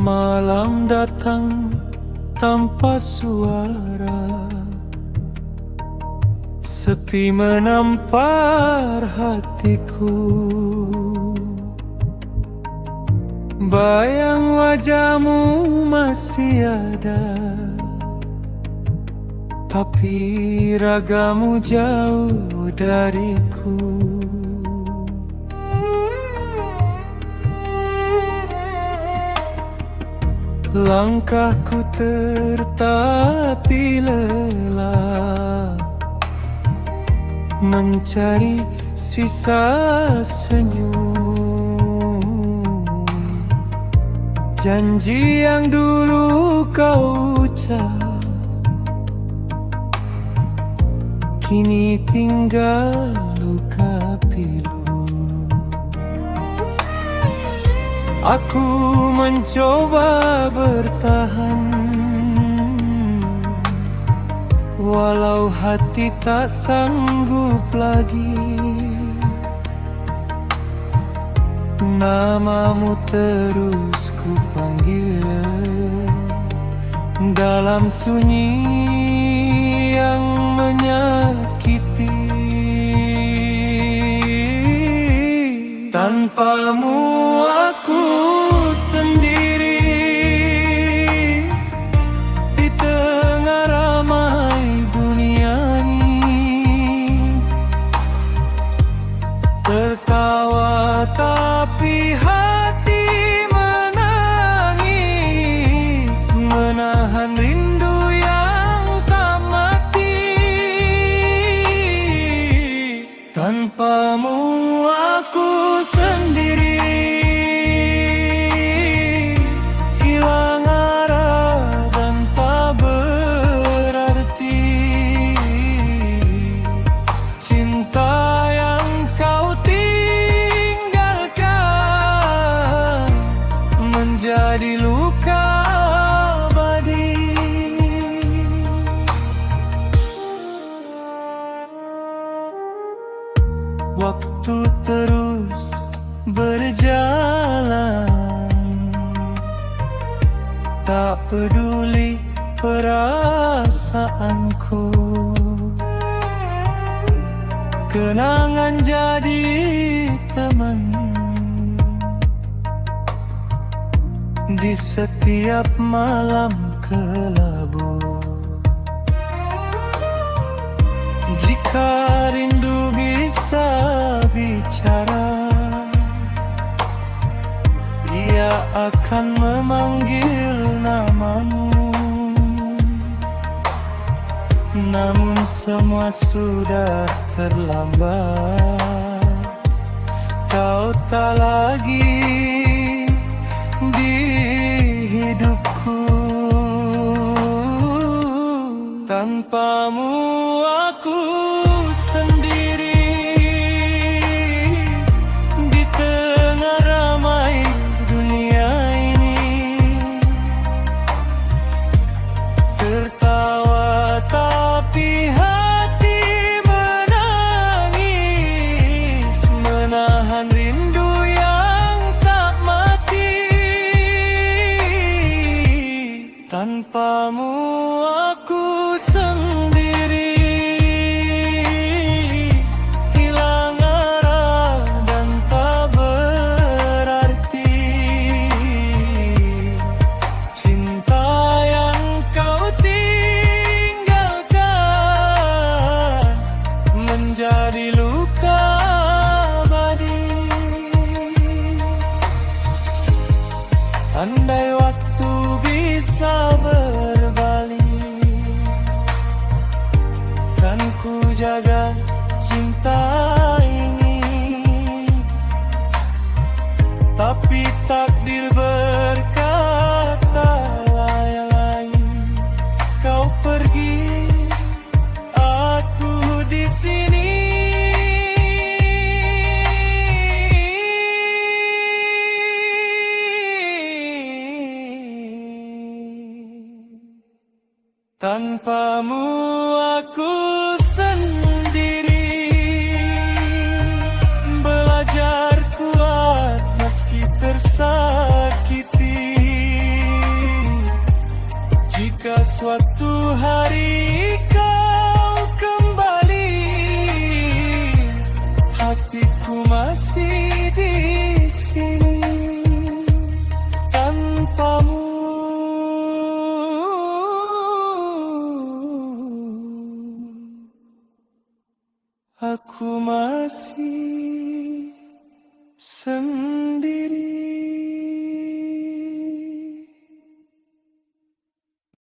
Malam datang tanpa suara, sepi menampar hatiku. Bayang wajahmu masih ada, tapi ragamu jauh dariku. Langkahku tertatih lelah, mencari sisa senyum. Janji yang dulu kau ucap kini tinggal luka pilu. Aku mencoba bertahan, walau hati tak sanggup lagi. Namamu terus ku panggil dalam sunyi yang menyakiti. Tanpamu aku sendiri di tengah ramai dunia ini. Tertawa tapi hati menangis, menahan rindu yang tak mati. Tanpamu aku sendiri, hilang arah dan tak berarti. Cinta yang kau tinggalkan menjadi luka abadi. Waktu terus berjalan, tak peduli perasaanku. Kenangan jadi teman di setiap malam kelabu. Jika rindu bisa bicara, ia akan memanggil namamu. Namun semua sudah terlambat, kau tak lagi di hidupku. Tanpamu aku sendiri di tengah ramai dunia ini. Tertawa tapi hati menangis, menahan rindu yang tak mati. Tanpamu aku sendiri, hilang arah dan tak berarti. Cinta yang kau tinggalkan menjadi luka abadi. Andai waktu bisa berbalik, kan ku jaga cinta ini. Tapi takdir berkata lain, kau pergi, aku di sini. Tanpamu aku sendiri, belajar kuat meski tersakiti. Jika suatu hari